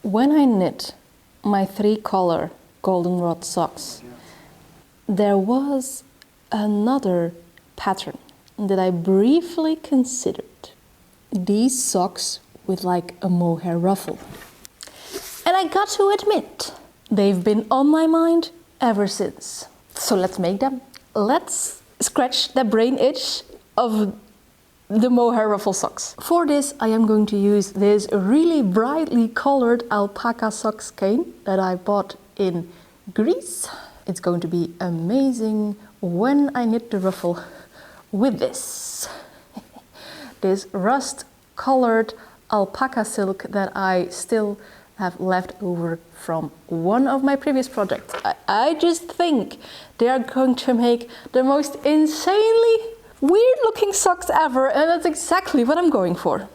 When I knit my 3-color goldenrod socks, there was another pattern that I briefly considered. These socks with like a mohair ruffle. And I got to admit, they've been on my mind ever since. So let's make them. Let's scratch the brain itch of the mohair ruffle socks. For this, I am going to use this really brightly colored alpaca sock skein that I bought in Greece. It's going to be amazing when I knit the ruffle with this. This rust-colored alpaca silk that I still have left over from one of my previous projects. I just think they are going to make the most insanely weird-looking socks ever, and that's exactly what I'm going for.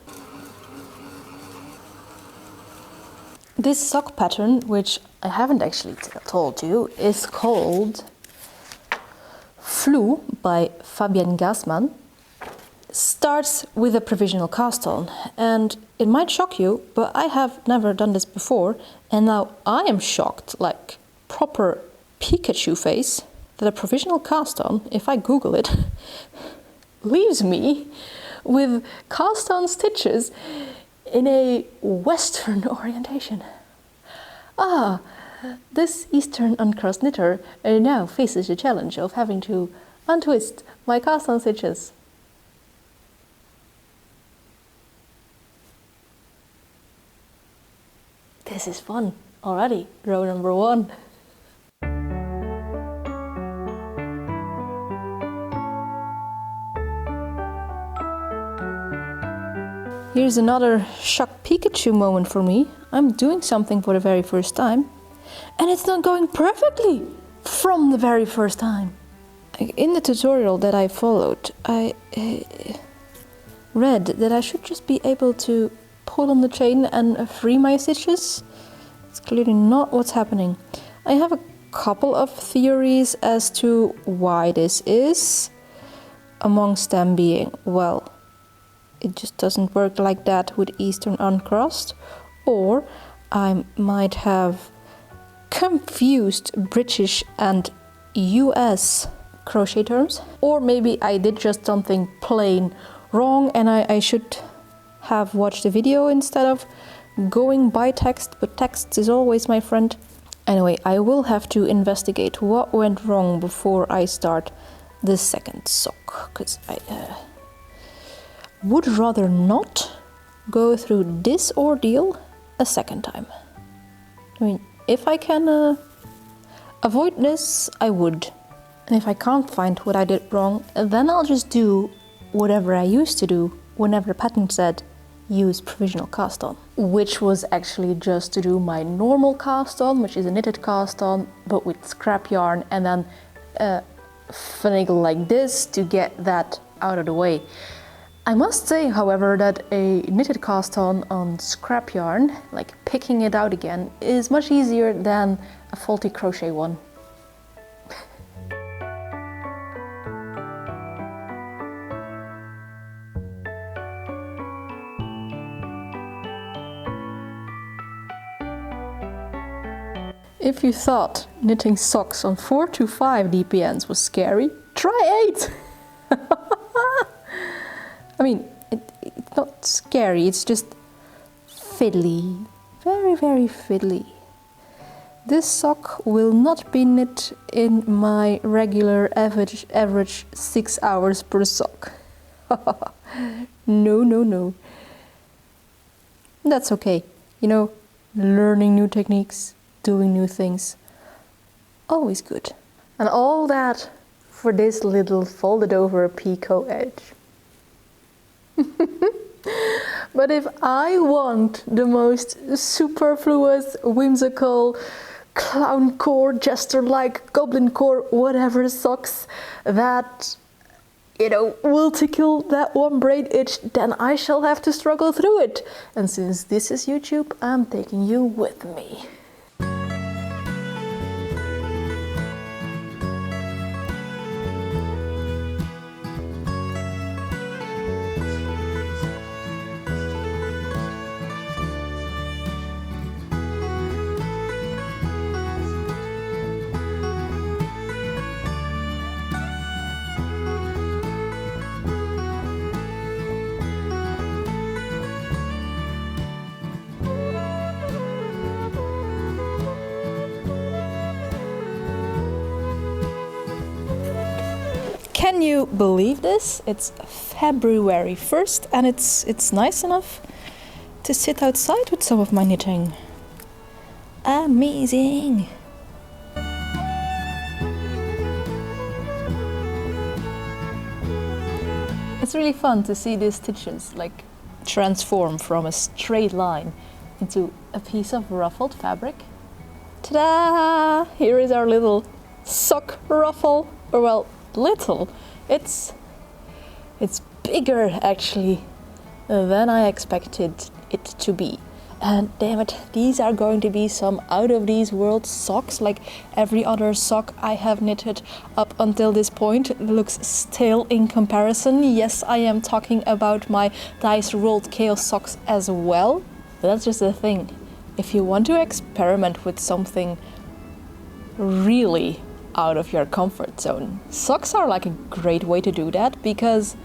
This sock pattern, which I haven't actually told you, is called Flou by Fabienne Gassman. Starts with a provisional cast on, and it might shock you, but I have never done this before, and now I am shocked, like proper Pikachu face, that a provisional cast on, if I Google it, leaves me with cast on stitches in a Western orientation. Ah, this Eastern uncrossed knitter now faces the challenge of having to untwist my cast on stitches. This is fun already, row number 1. Here's another shock Pikachu moment for me. I'm doing something for the very first time, and it's not going perfectly from the very first time. In the tutorial that I followed, I read that I should just be able to pull on the chain and free my stitches. It's clearly not what's happening. I have a couple of theories as to why this is, amongst them being, well, it just doesn't work like that with Eastern uncrossed, or I might have confused British and US crochet terms, or maybe I did just something plain wrong and I should have watched the video instead of going by text, but text is always my friend. Anyway, I will have to investigate what went wrong before I start the second sock, because I would rather not go through this ordeal a second time. I mean, if I can avoid this, I would. And if I can't find what I did wrong, then I'll just do whatever I used to do whenever the pattern said use provisional cast on, which was actually just to do my normal cast on, which is a knitted cast on, but with scrap yarn, and then finagle like this to get that out of the way. I must say, however, that a knitted cast on scrap yarn, like picking it out again, is much easier than a faulty crochet one. If you thought knitting socks on 4 to 5 DPNs was scary, try 8! I mean, it's not scary, it's just fiddly. Very, very fiddly. This sock will not be knit in my regular average 6 hours per sock. No, no, no. That's okay. You know, learning new techniques, doing new things, always good. And all that for this little folded over picot edge. But if I want the most superfluous, whimsical, clown core, jester-like, goblin core, whatever socks that, you know, will tickle that one braid itch, then I shall have to struggle through it. And since this is YouTube, I'm taking you with me. Can you believe this? It's February 1st and it's nice enough to sit outside with some of my knitting. Amazing! It's really fun to see these stitches like transform from a straight line into a piece of ruffled fabric. Ta-da! Here is our little sock ruffle. Or well, little. It's bigger actually than I expected it to be. And damn it, these are going to be some out of these world socks. Like every other sock I have knitted up until this point looks stale in comparison. Yes, I am talking about my dice rolled chaos socks as well. But that's just the thing. If you want to experiment with something really out of your comfort zone, socks are like a great way to do that, because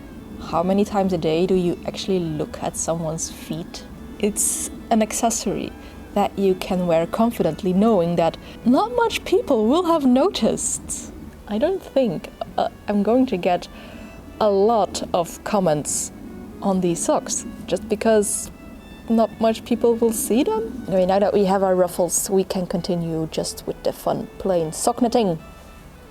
how many times a day do you actually look at someone's feet? It's an accessory that you can wear confidently, knowing that not much people will have noticed. I don't think I'm going to get a lot of comments on these socks, just because not much people will see them. I mean, now that we have our ruffles, we can continue just with the fun, plain sock knitting.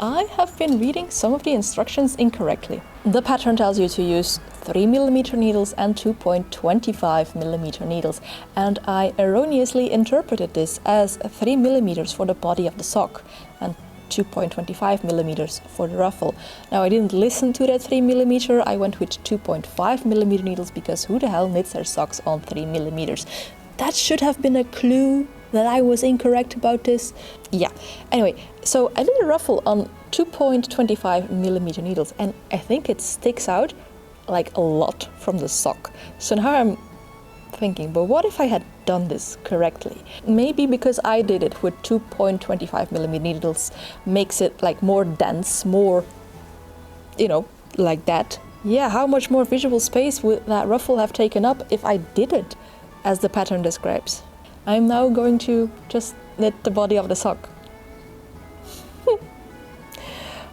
I have been reading some of the instructions incorrectly. The pattern tells you to use 3mm needles and 2.25mm needles, and I erroneously interpreted this as 3mm for the body of the sock and 2.25mm for the ruffle. Now, I didn't listen to that 3mm, I went with 2.5mm needles, because who the hell knits their socks on 3mm? That should have been a clue that I was incorrect about this. Yeah, anyway, so I did a ruffle on 2.25mm needles, and I think it sticks out like a lot from the sock. So now I'm thinking, but what if I had done this correctly? Maybe because I did it with 2.25mm needles makes it like more dense, more, you know, like that. Yeah, how much more visual space would that ruffle have taken up if I did it as the pattern describes? I'm now going to just knit the body of the sock.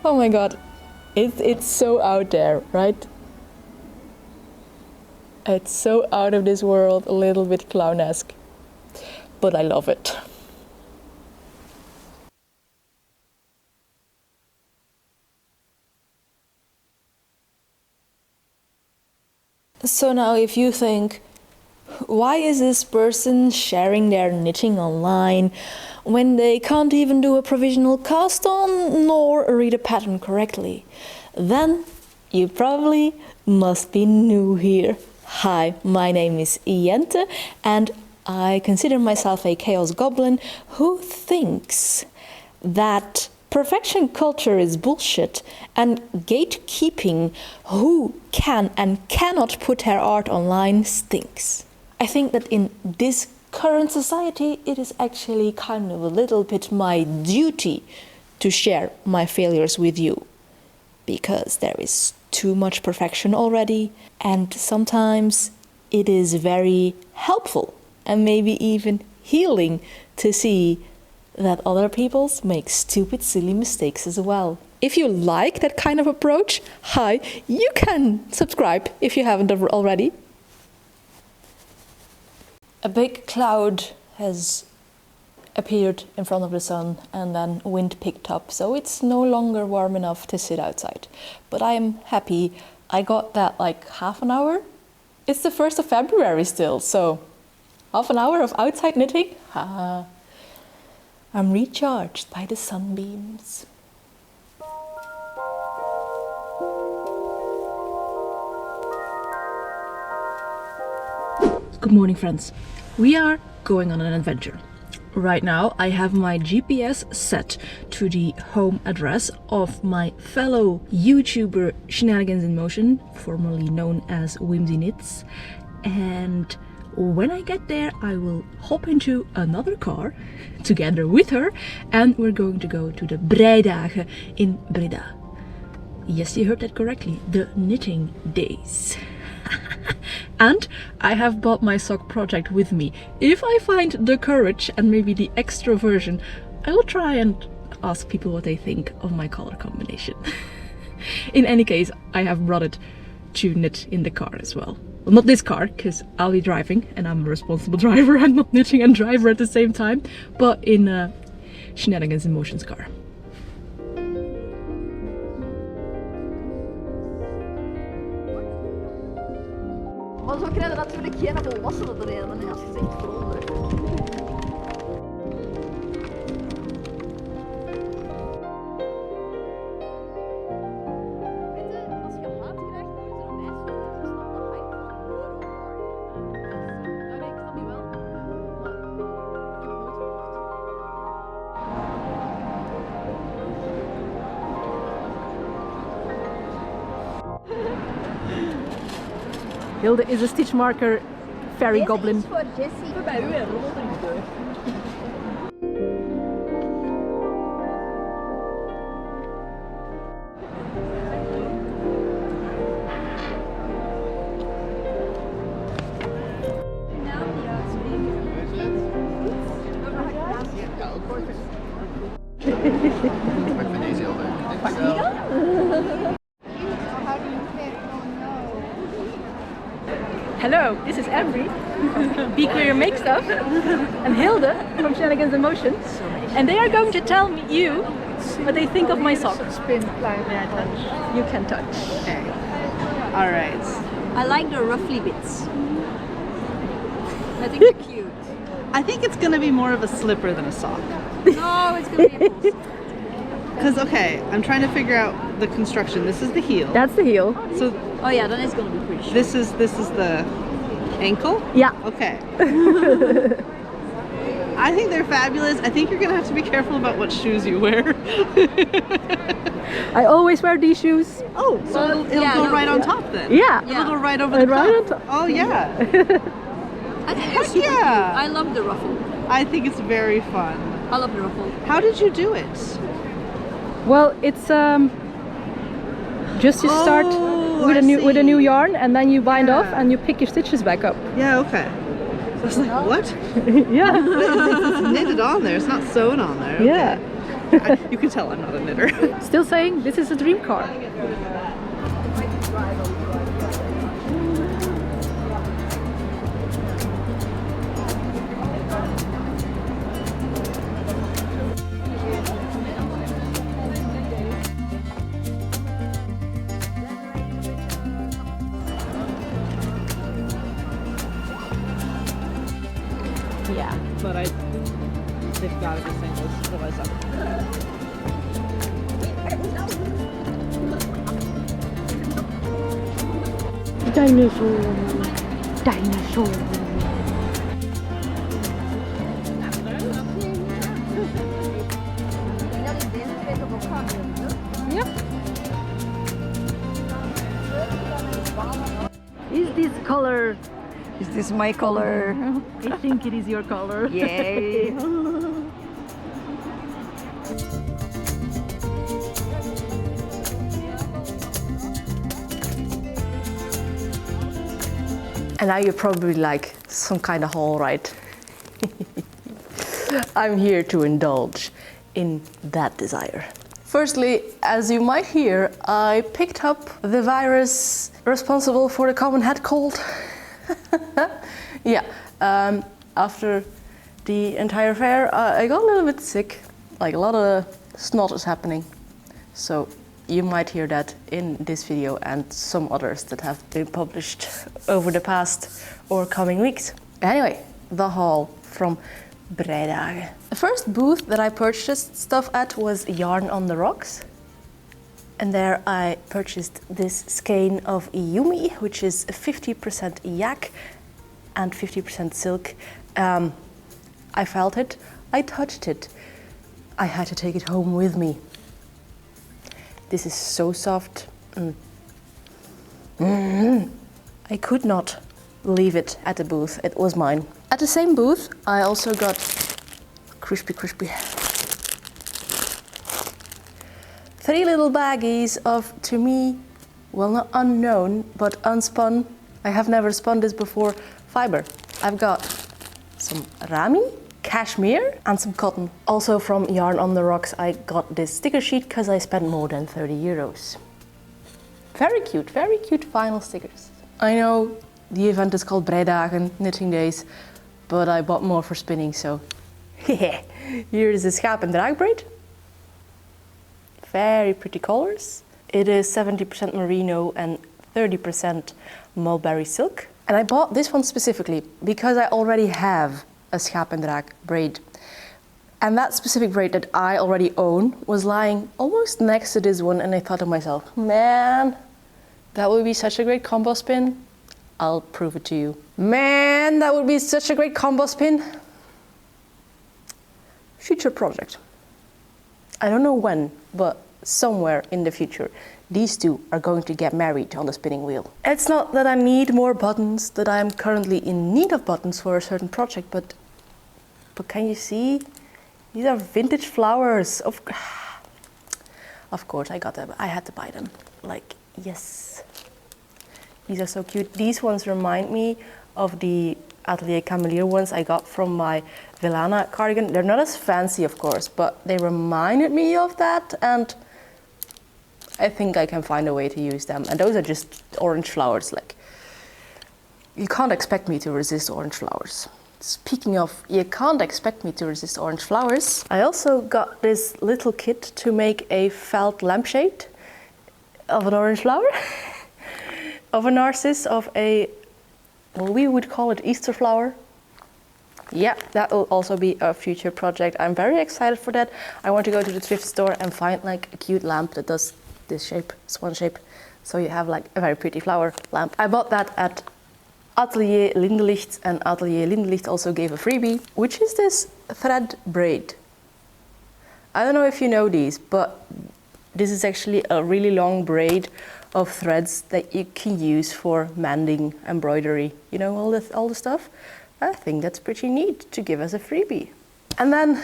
Oh my god, it's so out there, right? It's so out of this world, a little bit clownesque, but I love it. So now if you think, why is this person sharing their knitting online when they can't even do a provisional cast on nor read a pattern correctly? Then you probably must be new here. Hi, my name is Jente and I consider myself a chaos goblin who thinks that perfection culture is bullshit and gatekeeping who can and cannot put their art online stinks. I think that in this current society, it is actually kind of a little bit my duty to share my failures with you, because there is too much perfection already, and sometimes it is very helpful and maybe even healing to see that other people make stupid, silly mistakes as well. If you like that kind of approach, hi, you can subscribe if you haven't already. A big cloud has appeared in front of the sun and then wind picked up, so it's no longer warm enough to sit outside. But I'm happy I got that like half an hour. It's the 1st of February still, so half an hour of outside knitting. I'm recharged by the sunbeams. Good morning, friends. We are going on an adventure. Right now I have my GPS set to the home address of my fellow YouTuber Shenanigans in Motion, formerly known as Whimsy Knits, and when I get there I will hop into another car together with her and we're going to go to the Breidagen in Breda. Yes, you heard that correctly, the knitting days. And I have bought my sock project with me. If I find the courage and maybe the extroversion, I will try and ask people what they think of my color combination. In any case, I have brought it to knit in the car as well. Well, not this car, because I'll be driving and I'm a responsible driver. I'm not knitting and driver at the same time, but in Shenanigans in Motion's car. Maar zo krijg je natuurlijk geen volwassenen erin, hè, als je zegt groter. Hilde is a stitch marker fairy goblin. Voor Jessie. Bij u en rommel in de deur. Ik vind deze heel leuk. Hello, this is Embry, Be Queer Make Stuff, and Hilde from Shenanigans in Motion, and they are going to tell me you what they think of my sock. Spin plan. You can touch. Okay. All right. I like the ruffly bits. I think they're cute. I think it's gonna be more of a slipper than a sock. No, it's gonna be a full. Cause okay, I'm trying to figure out the construction. This is the heel. That's the heel. So Oh yeah, then it's gonna be pretty short. this is the ankle. Yeah. Okay. I think they're fabulous. I think you're gonna have to be careful about what shoes you wear. I always wear these shoes. Oh, so it'll yeah, go no, right on yeah. top then. Yeah. It'll go right over the Right top. on top. Oh yeah. I think they're Heck super yeah. cute. I love the ruffle. I think it's very fun. I love the ruffle. How did you do it? Well, it's just you start Oh, with I a new see. yarn, and then you bind off Yeah. and you pick your stitches back up. Yeah, okay. So I was like, what? Yeah. It's knitted on there. It's not sewn on there. Okay. Yeah. You can tell I'm not a knitter. Still saying this is a dream car. Yeah, but they've got to be singles. Otherwise, Dinosaur. Dinosaur. Is this color? Is this my color? I think it is your color. Yay! And now you're probably like, some kind of haul, right? I'm here to indulge in that desire. Firstly, as you might hear, I picked up the virus responsible for the common head cold. Yeah, after the entire fair, I got a little bit sick. Like a lot of snot is happening. So you might hear that in this video and some others that have been published over the past or coming weeks. Anyway, the haul from Breidagen. The first booth that I purchased stuff at was Yarn on the Rocks. And there I purchased this skein of Yumi, which is 50% yak and 50% silk. I felt it, I touched it. I had to take it home with me. This is so soft. I could not leave it at the booth, it was mine. At the same booth, I also got crispy. 3 little baggies of, to me, well, not unknown, but unspun. I have never spun this before. Fiber. I've got some rami, cashmere, and some cotton. Also from Yarn on the Rocks, I got this sticker sheet because I spent more than 30 euros. Very cute vinyl stickers. I know the event is called Breidagen, knitting days, but I bought more for spinning, so here is the schaap and draag braid. Very pretty colors. It is 70% merino and 30% mulberry silk. And I bought this one specifically because I already have a schaap and draag braid. And that specific braid that I already own was lying almost next to this one, and I thought to myself, man, that would be such a great combo spin. I'll prove it to you. Man, that would be such a great combo spin. Future project. I don't know when, but somewhere in the future, these two are going to get married on the spinning wheel. It's not that I need more buttons, that I'm currently in need of buttons for a certain project, but can you see? These are vintage flowers. Of course, I got them. I had to buy them. Like, yes. These are so cute. These ones remind me of the Atelier Camelier ones I got from my Villana cardigan. They're not as fancy, of course, but they reminded me of that, and I think I can find a way to use them. And those are just orange flowers. Like, you can't expect me to resist orange flowers. Speaking of, you can't expect me to resist orange flowers. I also got this little kit to make a felt lampshade of an orange flower, of a narcissus, of a, well, we would call it Easter flower. Yeah, that will also be a future project. I'm very excited for that. I want to go to the thrift store and find like a cute lamp that does this shape, swan shape. So you have like a very pretty flower lamp. I bought that at Atelier Lindelicht, and Atelier Lindelicht also gave a freebie, which is this thread braid. I don't know if you know these, but this is actually a really long braid of threads that you can use for mending, embroidery, you know, all the stuff. I think that's pretty neat to give as a freebie. And then,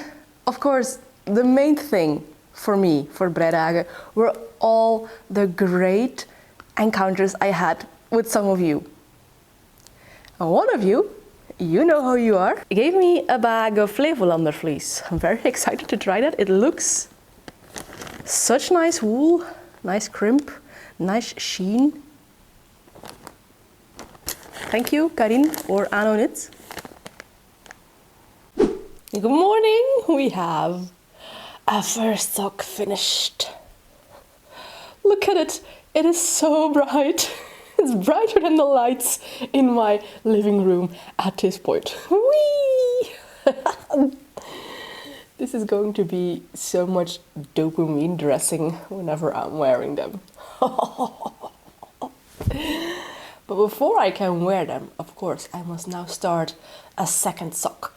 of course, the main thing for me, for Breidagen, were all the great encounters I had with some of you. And one of you, you know who you are, gave me a bag of Flevolander fleece. I'm very excited to try that. It looks such nice wool, nice crimp, nice sheen. Thank you, Karin, or Anno Knits. Good morning! We have a first sock finished. Look at it! It is so bright. It's brighter than the lights in my living room at this point. Whee! This is going to be so much dopamine dressing whenever I'm wearing them. But before I can wear them, of course, I must now start a second sock.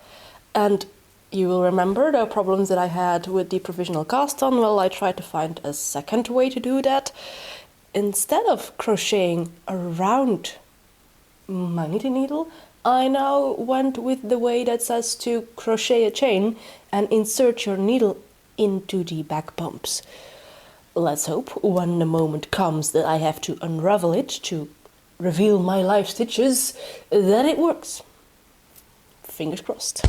And you will remember the problems that I had with the provisional cast on. Well, I tried to find a second way to do that. Instead of crocheting around my knitting needle, I now went with the way that says to crochet a chain and insert your needle into the back bumps. Let's hope when the moment comes that I have to unravel it to reveal my life stitches, that it works. Fingers crossed.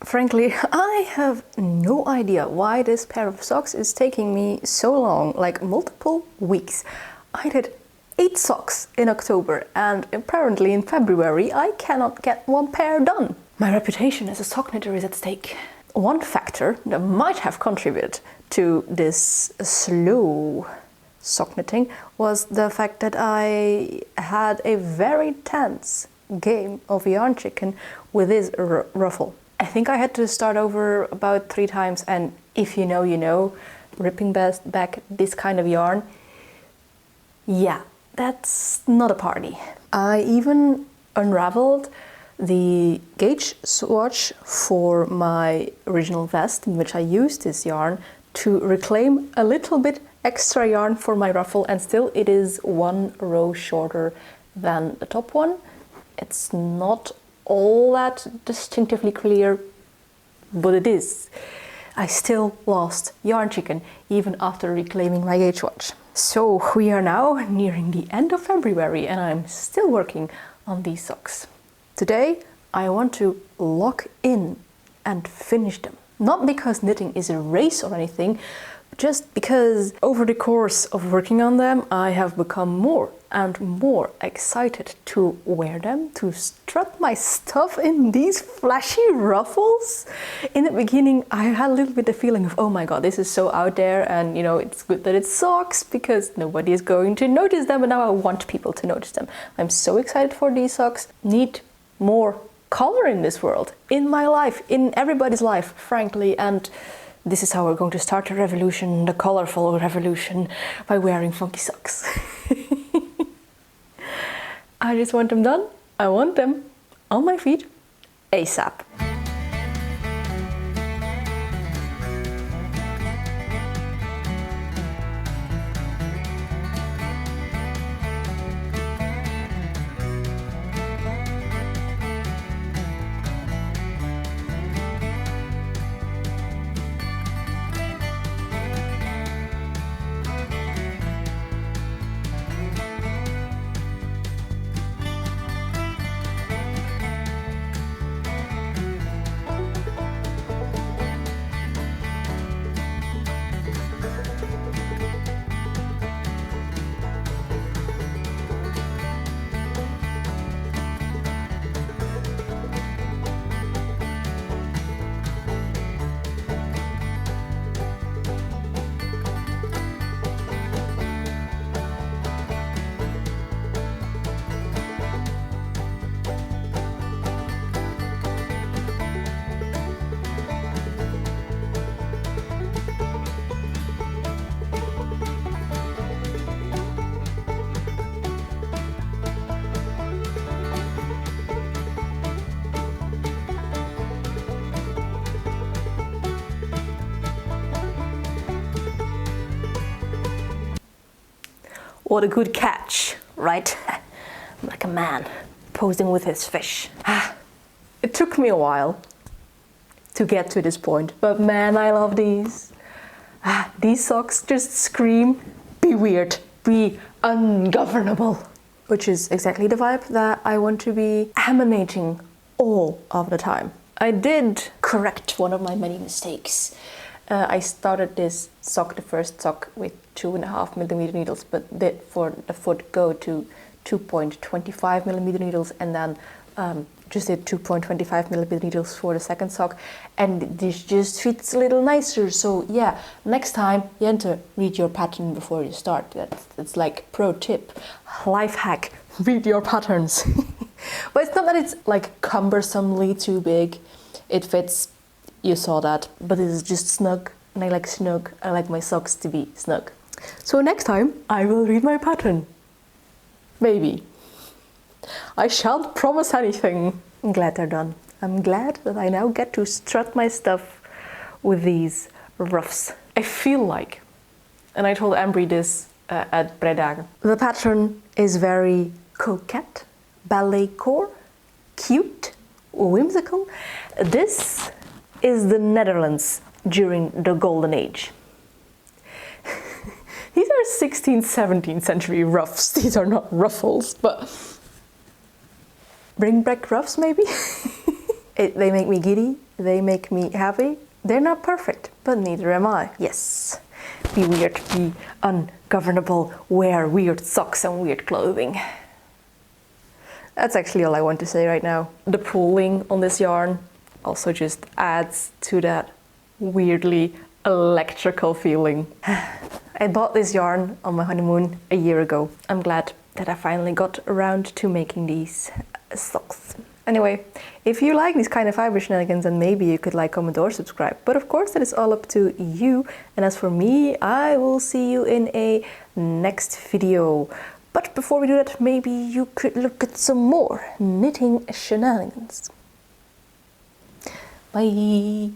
Frankly, I have no idea why this pair of socks is taking me so long, like multiple weeks. I did 8 socks in October, and apparently in February I cannot get one pair done. My reputation as a sock knitter is at stake. One factor that might have contributed to this slow sock knitting was the fact that I had a very tense game of yarn chicken with this Ruffle. I think I had to start over about 3 times, and if you know, you know, ripping back this kind of yarn, yeah, that's not a party. I even unraveled the gauge swatch for my original vest, in which I used this yarn to reclaim a little bit extra yarn for my ruffle, and still it is 1 row shorter than the top one. It's not all that distinctively clear, but it is. I still lost yarn chicken even after reclaiming my gauge watch. So we are now nearing the end of February and I'm still working on these socks. Today I want to lock in and finish them. Not because knitting is a race or anything, just because over the course of working on them, I have become more and more excited to wear them, to strut my stuff in these flashy ruffles. In the beginning, I had a little bit the feeling of, oh my god, this is so out there, and you know, it's good that it's socks because nobody is going to notice them, and now I want people to notice them. I'm so excited for these socks. Need more color in this world, in my life, in everybody's life, frankly, and this is how we're going to start the revolution, the colorful revolution, by wearing funky socks. I just want them done. I want them on my feet ASAP. What a good catch, right? Like a man posing with his fish. It took me a while to get to this point, but man, I love these. These socks just scream, be weird, be ungovernable. Which is exactly the vibe that I want to be emanating all of the time. I did correct one of my many mistakes. I started this sock, the first sock, with 2.5mm needles, but did for the foot go to 2.25mm needles, and then just did 2.25mm needles for the second sock, and this just fits a little nicer. So yeah, next time, Jente, read your pattern before you start. That's like pro tip, life hack, read your patterns. But it's not that it's like cumbersomely too big. It fits. You saw that, but it is just snug, and I like snug. I like my socks to be snug. So next time, I will read my pattern. Maybe. I shan't promise anything. I'm glad they're done. I'm glad that I now get to strut my stuff with these ruffs. I feel like, and I told Ambry this at Breidagen, the pattern is very coquette, ballet core, cute, whimsical. This is the Netherlands during the Golden Age. These are 16th, 17th century ruffs. These are not ruffles, but bring back ruffs maybe? They make me giddy, they make me happy. They're not perfect, but neither am I. Yes, be weird, be ungovernable, wear weird socks and weird clothing. That's actually all I want to say right now. The pooling on this yarn also just adds to that weirdly electrical feeling. I bought this yarn on my honeymoon a year ago. I'm glad that I finally got around to making these socks. Anyway, if you like these kind of fiber shenanigans, then maybe you could like, comment or subscribe. But of course that is all up to you. And as for me, I will see you in a next video. But before we do that, maybe you could look at some more knitting shenanigans. Bye!